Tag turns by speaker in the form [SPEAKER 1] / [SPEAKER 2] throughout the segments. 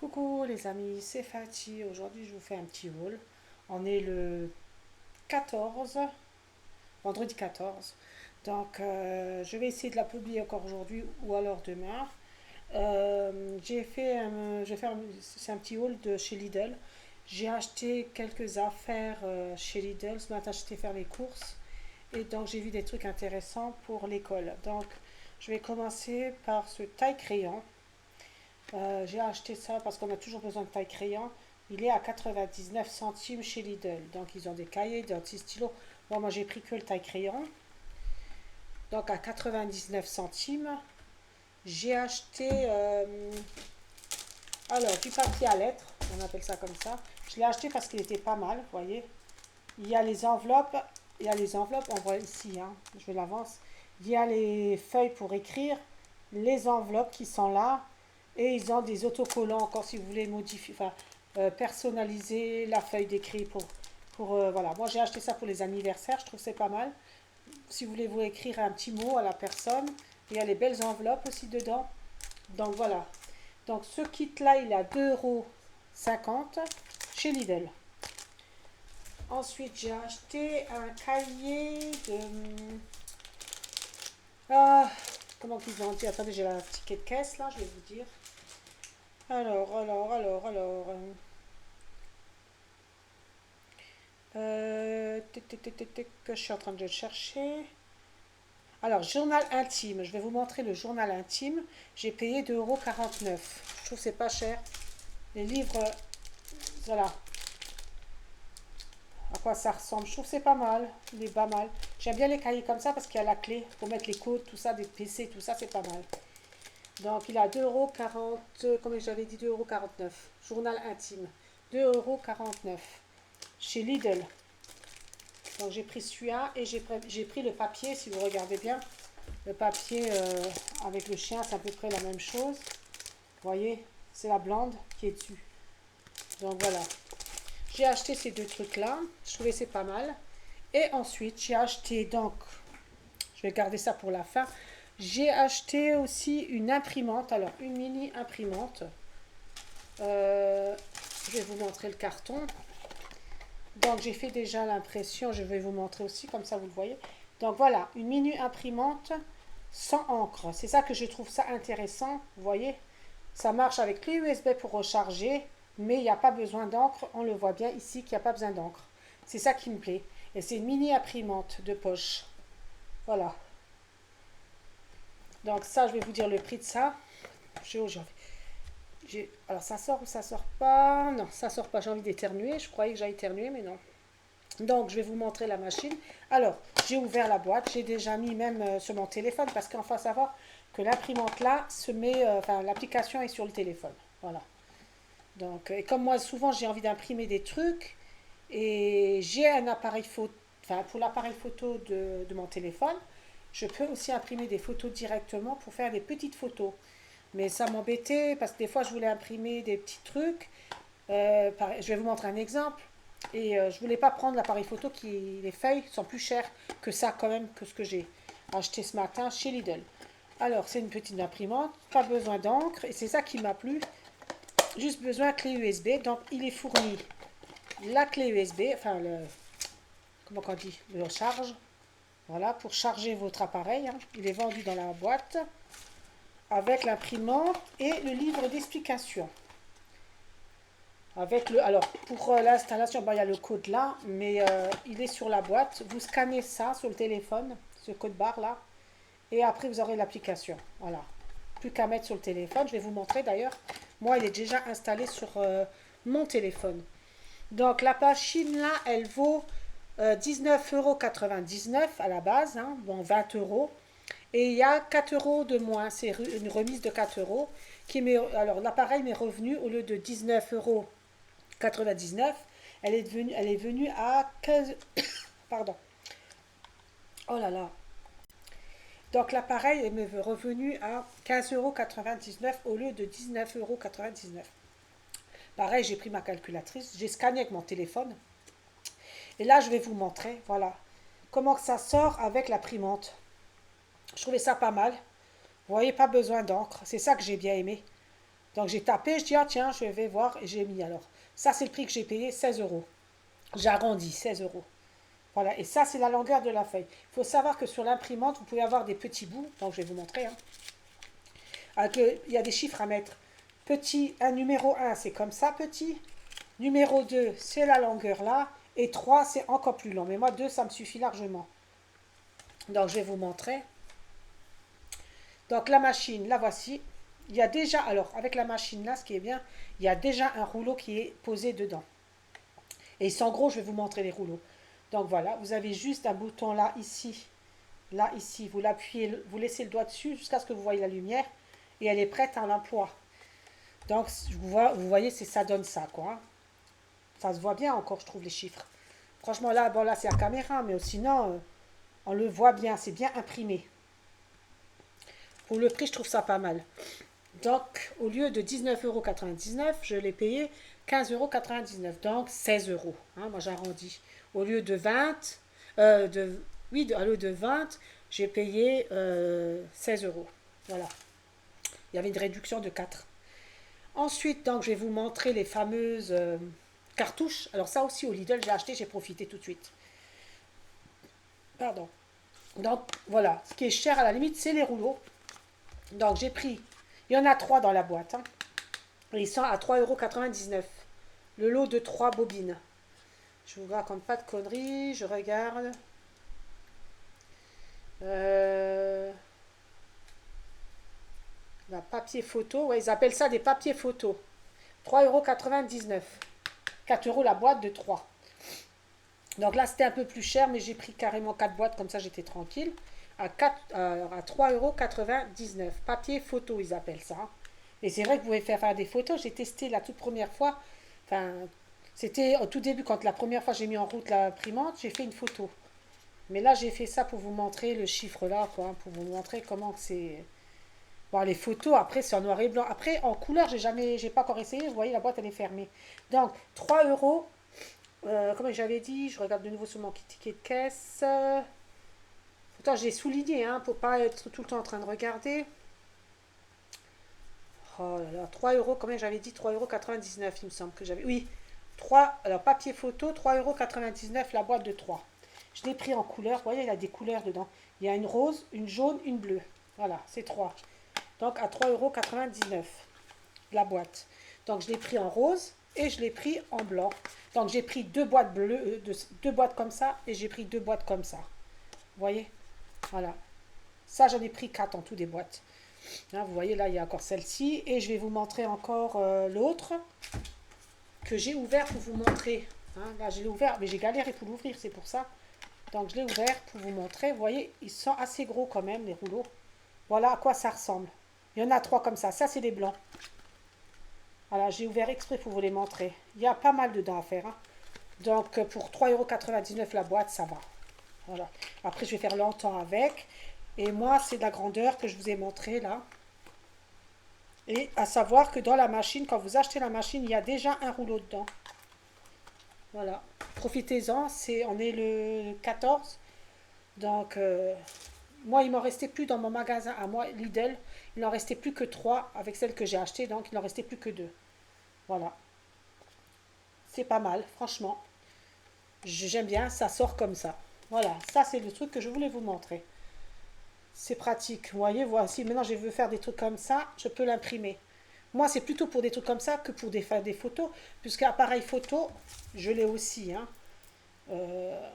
[SPEAKER 1] Coucou les amis, c'est Fatih. Aujourd'hui, je vous fais un petit haul. On est le 14, vendredi 14. Donc, je vais essayer de la publier encore aujourd'hui ou alors demain. C'est un petit haul de chez Lidl. J'ai acheté quelques affaires chez Lidl. Ce matin, j'étais faire les courses. Et donc, j'ai vu des trucs intéressants pour l'école. Donc, je vais commencer par ce taille-crayon. J'ai acheté ça parce qu'on a toujours besoin de taille-crayon. Il est à 99 centimes chez Lidl. Donc, ils ont des cahiers, des petits stylos. Bon, moi, j'ai pris que le taille-crayon. Donc, à 99 centimes. J'ai acheté du papier à lettres. On appelle ça comme ça. Je l'ai acheté parce qu'il était pas mal, vous voyez. Il y a les enveloppes. Il y a les enveloppes, on voit ici, hein, je vais l'avance. Il y a les feuilles pour écrire, les enveloppes qui sont là, et ils ont des autocollants encore si vous voulez modifier, enfin, personnaliser la feuille d'écrit voilà. Moi j'ai acheté ça pour les anniversaires, je trouve que c'est pas mal. Si vous voulez vous écrire un petit mot à la personne, il y a les belles enveloppes aussi dedans. Donc voilà. Donc ce kit là il est à 2,50 € chez Lidl. Ensuite, j'ai acheté un cahier de... Ah, comment qu'ils ont dit? Attendez, j'ai la ticket de caisse là, je vais vous dire. Alors. Que je suis en train de le chercher. Alors, journal intime. Je vais vous montrer le journal intime. J'ai payé 2,49 €. Je trouve que c'est pas cher. Les livres, voilà. À quoi ça ressemble? Je trouve que c'est pas mal. Il est pas mal. J'aime bien les cahiers comme ça parce qu'il y a la clé pour mettre les codes, tout ça, des PC, tout ça, c'est pas mal. Donc il a 2,40 €, comme j'avais dit, 2,49 €. Journal intime. 2,49 € chez Lidl. Donc j'ai pris celui-là et j'ai pris le papier, si vous regardez bien. Le papier avec le chien, c'est à peu près la même chose. Vous voyez, c'est la blande qui est dessus. Donc voilà. J'ai acheté ces deux trucs-là. Je trouvais c'est pas mal. Et ensuite, j'ai acheté, donc, je vais garder ça pour la fin. J'ai acheté aussi une imprimante, alors une mini imprimante. Euh, je vais vous montrer le carton. Donc j'ai fait déjà l'impression, je vais vous montrer aussi, comme ça vous le voyez. Donc voilà, une mini imprimante sans encre. C'est ça que je trouve ça intéressant, vous voyez. Ça marche avec clé USB pour recharger, mais il n'y a pas besoin d'encre. On le voit bien ici qu'il n'y a pas besoin d'encre. C'est ça qui me plaît. Et c'est une mini imprimante de poche. Voilà. Donc ça, je vais vous dire le prix de ça. Alors ça sort ou ça sort pas? Non, ça sort pas. J'ai envie d'éternuer. Je croyais que j'allais éternuer, mais non. Donc je vais vous montrer la machine. Alors, j'ai ouvert la boîte. J'ai déjà mis même sur mon téléphone parce qu'il faut savoir que l'imprimante là se met, enfin l'application est sur le téléphone. Voilà. Donc, et comme moi souvent j'ai envie d'imprimer des trucs et j'ai un appareil photo, enfin pour l'appareil photo de mon téléphone, je peux aussi imprimer des photos directement pour faire des petites photos. Mais ça m'embêtait parce que des fois je voulais imprimer des petits trucs. Je vais vous montrer un exemple. Et je voulais pas prendre l'appareil photo qui, les feuilles sont plus chères que ça quand même que ce que j'ai acheté ce matin chez Lidl. Alors c'est une petite imprimante, pas besoin d'encre et c'est ça qui m'a plu. Juste besoin de clé USB. Donc il est fourni la clé USB, enfin comment on dit, le charge. Voilà, pour charger votre appareil, hein. Il est vendu dans la boîte avec l'imprimante et le livre d'explication. Alors pour l'installation, il y a le code là, mais il est sur la boîte. Vous scannez ça sur le téléphone, ce code barre là, et après vous aurez l'application. Voilà. Plus qu'à mettre sur le téléphone. Je vais vous montrer d'ailleurs. Moi, il est déjà installé sur mon téléphone. Donc la machine là, elle vaut 19,99 € à la base, hein, bon 20 euros. Et il y a 4 € de moins, c'est une remise de 4 € alors l'appareil m'est revenu au lieu de 19,99 €, elle est venue à 15. Pardon. Oh là là. Donc l'appareil est revenu à 15,99 € au lieu de 19,99 €. Pareil, j'ai pris ma calculatrice, j'ai scanné avec mon téléphone. Et là, je vais vous montrer, voilà, comment ça sort avec l'imprimante. Je trouvais ça pas mal. Vous voyez, pas besoin d'encre. C'est ça que j'ai bien aimé. Donc j'ai tapé, je dis, ah tiens, je vais voir, et j'ai mis alors. Ça, c'est le prix que j'ai payé, 16 euros. J'arrondis, 16 euros. Voilà, et ça, c'est la longueur de la feuille. Il faut savoir que sur l'imprimante, vous pouvez avoir des petits bouts, donc je vais vous montrer, hein. Il y a des chiffres à mettre. Petit, un numéro un, c'est comme ça, petit. Numéro 2, c'est la longueur là. Et 3, c'est encore plus long. Mais moi, 2, ça me suffit largement. Donc, je vais vous montrer. Donc, la machine, la voici. Il y a déjà, alors, avec la machine là, ce qui est bien, il y a déjà un rouleau qui est posé dedans. Et ils sont gros, je vais vous montrer les rouleaux. Donc, voilà, vous avez juste un bouton là, ici. Là, ici, vous l'appuyez, vous laissez le doigt dessus jusqu'à ce que vous voyez la lumière. Et elle est prête à l'emploi. Donc, vous voyez, ça donne ça, quoi. Ça se voit bien encore, je trouve, les chiffres. Franchement, là, bon, là, c'est la caméra, mais sinon, on le voit bien, c'est bien imprimé. Pour le prix, je trouve ça pas mal. Donc, au lieu de 19,99 €, je l'ai payé 15,99 €. Donc, 16 euros. Hein, moi, j'arrondis. Au lieu de 20, au lieu de 20, j'ai payé 16 euros. Voilà. Il y avait une réduction de 4. Ensuite, donc, je vais vous montrer les fameuses cartouches. Alors, ça aussi, au Lidl, j'ai acheté, j'ai profité tout de suite. Pardon. Donc, voilà. Ce qui est cher, à la limite, c'est les rouleaux. Donc, j'ai pris. Il y en a 3 dans la boîte. Hein. Et ils sont à 3,99 €. Le lot de 3 bobines. Je vous raconte pas de conneries. Je regarde. La papier photo. Ouais, ils appellent ça des papiers photos. 3,99 €. 4 € la boîte de 3. Donc là, c'était un peu plus cher, mais j'ai pris carrément 4 boîtes, comme ça j'étais tranquille. À 3,99 €. Papier photo, ils appellent ça. Et c'est vrai que vous pouvez faire des photos. J'ai testé la toute première fois. Enfin, c'était au tout début, quand la première fois j'ai mis en route l'imprimante, j'ai fait une photo. Mais là, j'ai fait ça pour vous montrer le chiffre là, quoi, pour vous montrer comment c'est. Bon, les photos, après, c'est en noir et blanc. Après, en couleur, j'ai pas encore essayé. Vous voyez, la boîte, elle est fermée. Donc, 3 euros. Comme j'avais dit, je regarde de nouveau sur mon ticket de caisse. Pourtant, j'ai souligné, hein, pour pas être tout le temps en train de regarder. Oh là là, 3 euros, combien j'avais dit 3,99 €, il me semble que j'avais. Oui, 3, alors papier photo, 3,99 € la boîte de 3. Je l'ai pris en couleur, vous voyez, il y a des couleurs dedans. Il y a une rose, une jaune, une bleue. Voilà, c'est 3. Donc à 3,99 € la boîte. Donc je l'ai pris en rose et je l'ai pris en blanc. Donc j'ai pris 2 boîtes bleues, 2 boîtes comme ça et j'ai pris 2 boîtes comme ça. Vous voyez? Voilà. Ça, j'en ai pris 4 en tout des boîtes. Hein, vous voyez, là, il y a encore celle-ci. Et je vais vous montrer encore l'autre que j'ai ouvert pour vous montrer. Hein, là, je l'ai ouvert, mais j'ai galéré pour l'ouvrir, c'est pour ça. Donc, je l'ai ouvert pour vous montrer. Vous voyez, ils sont assez gros quand même, les rouleaux. Voilà à quoi ça ressemble. Il y en a 3 comme ça. Ça, c'est des blancs. Voilà, j'ai ouvert exprès pour vous les montrer. Il y a pas mal dedans à faire. Hein. Donc, pour 3,99 € la boîte, ça va. Voilà. Après, je vais faire longtemps avec. Et moi, c'est de la grandeur que je vous ai montré là. Et à savoir que dans la machine, quand vous achetez la machine, il y a déjà un rouleau dedans. Voilà. Profitez-en. On est le 14. Donc, moi, il m'en restait plus dans mon magasin à moi, Lidl. Il n'en restait plus que 3 avec celle que j'ai achetée. Donc, il n'en restait plus que 2. Voilà. C'est pas mal, franchement. J'aime bien, ça sort comme ça. Voilà, ça c'est le truc que je voulais vous montrer. C'est pratique. Vous voyez, voici, maintenant je veux faire des trucs comme ça, je peux l'imprimer. Moi, c'est plutôt pour des trucs comme ça que pour faire des photos, puisque appareil photo, je l'ai aussi. Hein. Euh,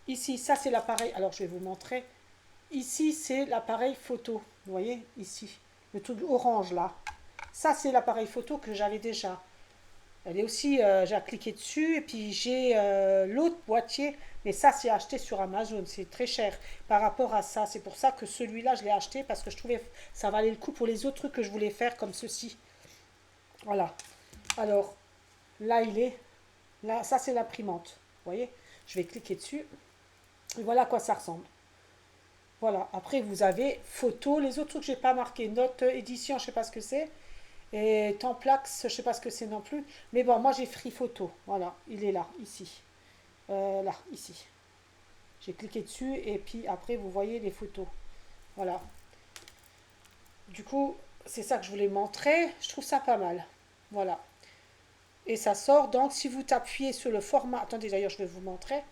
[SPEAKER 1] Ici, ça c'est l'appareil. Alors, je vais vous montrer. Ici, c'est l'appareil photo. Vous voyez, ici. Le truc orange là. Ça, c'est l'appareil photo que j'avais déjà. Elle est aussi, j'ai cliqué dessus et puis j'ai l'autre boîtier, mais ça c'est acheté sur Amazon, c'est très cher par rapport à ça. C'est pour ça que celui-là je l'ai acheté parce que je trouvais ça valait le coup pour les autres trucs que je voulais faire comme ceci. Voilà. Alors là il est, là ça c'est l'imprimante. Vous voyez, je vais cliquer dessus et voilà à quoi ça ressemble. Voilà. Après vous avez photo, les autres trucs j'ai pas marqué, note édition, je sais pas ce que c'est. Et Templax, je sais pas ce que c'est non plus. Mais bon, moi j'ai Free Photo. Voilà, il est là, ici. Là, ici. J'ai cliqué dessus et puis après vous voyez les photos. Voilà. Du coup, c'est ça que je voulais montrer. Je trouve ça pas mal. Voilà. Et ça sort, donc si vous appuyez sur le format, attendez d'ailleurs je vais vous montrer.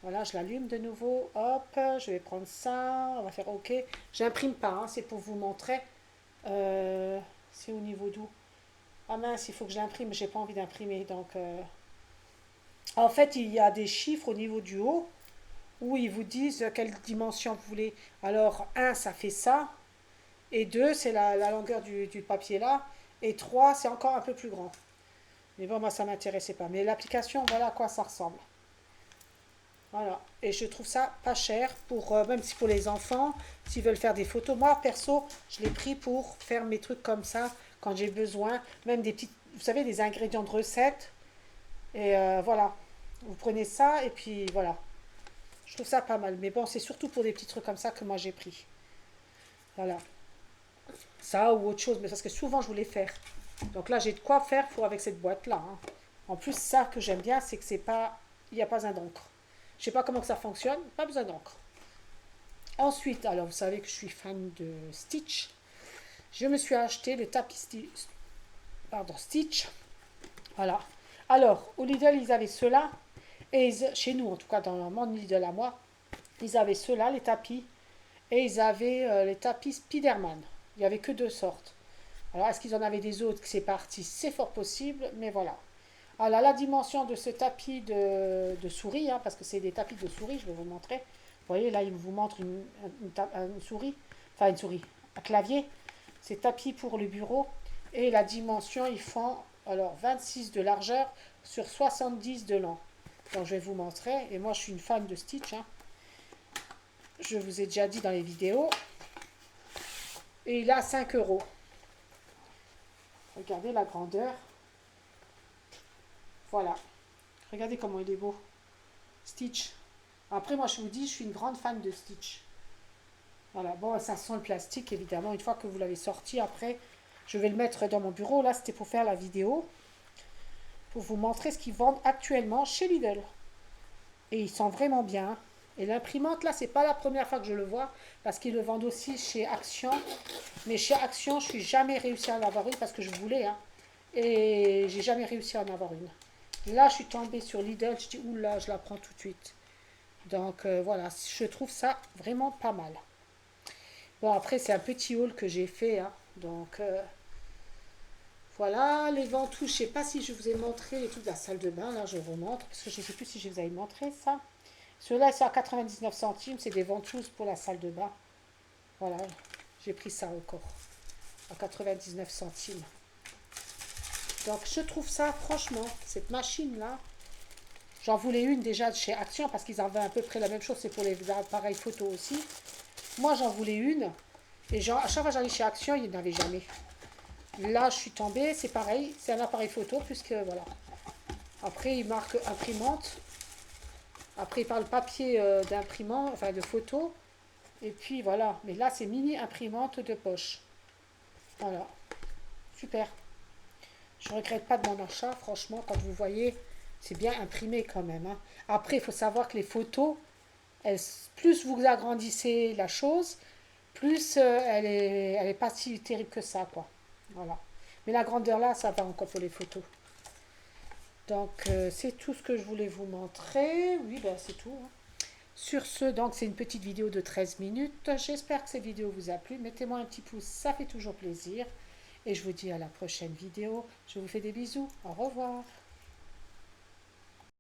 [SPEAKER 1] Voilà, je l'allume de nouveau, hop, je vais prendre ça, on va faire OK. J'imprime pas, hein, c'est pour vous montrer. C'est au niveau d'où? Ah mince, il faut que je l'imprime, j'ai pas envie d'imprimer. Donc, en fait, il y a des chiffres au niveau du haut où ils vous disent quelle dimension vous voulez. Alors, un ça fait ça, et 2 c'est la longueur du papier là, et 3 c'est encore un peu plus grand. Mais bon, moi, ça m'intéressait pas. Mais l'application, voilà à quoi ça ressemble. Voilà. Et je trouve ça pas cher, pour, même si pour les enfants, s'ils veulent faire des photos. Moi, perso, je l'ai pris pour faire mes trucs comme ça, quand j'ai besoin. Même des petites, vous savez, des ingrédients de recettes. Et voilà. Vous prenez ça, et puis voilà. Je trouve ça pas mal. Mais bon, c'est surtout pour des petits trucs comme ça que moi j'ai pris. Voilà. Ça ou autre chose, mais parce que souvent je voulais faire. Donc là, j'ai de quoi faire pour avec cette boîte-là, hein. En plus, ça que j'aime bien, c'est que c'est pas, il n'y a pas un d'encre. Je sais pas comment que ça fonctionne, pas besoin d'encre. Ensuite, alors vous savez que je suis fan de Stitch. Je me suis acheté le tapis Stitch. Voilà. Alors, au Lidl, ils avaient ceux-là. Et chez nous, en tout cas dans mon Lidl à moi, ils avaient ceux-là, les tapis. Et ils avaient les tapis Spiderman. Il n'y avait que deux sortes. Alors, est-ce qu'ils en avaient des autres que c'est parti? C'est fort possible, mais voilà. Alors, la dimension de ce tapis de souris, hein, parce que c'est des tapis de souris, je vais vous montrer. Vous voyez, là, il vous montre une souris, enfin une souris, un clavier. C'est tapis pour le bureau. Et la dimension, ils font alors 26 de largeur sur 70 de long. Donc, je vais vous montrer. Et moi, je suis une fan de Stitch, hein. Je vous ai déjà dit dans les vidéos. Et il a 5 euros. Regardez la grandeur. Voilà. Regardez comment il est beau. Stitch. Après, moi, je vous dis, je suis une grande fan de Stitch. Voilà. Bon, ça sent le plastique, évidemment. Une fois que vous l'avez sorti, après, je vais le mettre dans mon bureau. Là, c'était pour faire la vidéo. Pour vous montrer ce qu'ils vendent actuellement chez Lidl. Et ils sont vraiment bien. Et l'imprimante, là, c'est pas la première fois que je le vois. Parce qu'ils le vendent aussi chez Action. Mais chez Action, je suis jamais réussi à en avoir une parce que je voulais, hein. Et j'ai jamais réussi à en avoir une. Là, je suis tombée sur Lidl, je dis, oula, je la prends tout de suite. Donc voilà, je trouve ça vraiment pas mal. Bon, après, c'est un petit haul que j'ai fait, hein. Donc voilà, les ventouses, je sais pas si je vous ai montré les trucs de la salle de bain, là, je remontre, parce que je sais plus si je vous avais montré ça. Ceux-là, c'est à 99 centimes, c'est des ventouses pour la salle de bain. Voilà, j'ai pris ça encore, à 99 centimes. Donc je trouve ça, franchement, cette machine-là, j'en voulais une déjà de chez Action parce qu'ils avaient à peu près la même chose, c'est pour les appareils photo aussi. Moi j'en voulais une et genre, à chaque fois que j'allais chez Action, il n'y en avait jamais. Là je suis tombée, c'est pareil, c'est un appareil photo puisque voilà. Après il marque imprimante, après il parle papier d'imprimant, enfin de photo. Et puis voilà, mais là c'est mini imprimante de poche. Voilà, super. Je ne regrette pas de mon achat, franchement, quand vous voyez, c'est bien imprimé quand même, hein. Après, il faut savoir que les photos, plus vous agrandissez la chose, plus elle est pas si terrible que ça, quoi. Voilà. Mais la grandeur là, ça va encore pour les photos. Donc, c'est tout ce que je voulais vous montrer. Oui, ben c'est tout, hein. Sur ce, donc, c'est une petite vidéo de 13 minutes. J'espère que cette vidéo vous a plu. Mettez-moi un petit pouce, ça fait toujours plaisir. Et je vous dis à la prochaine vidéo. Je vous fais des bisous. Au revoir.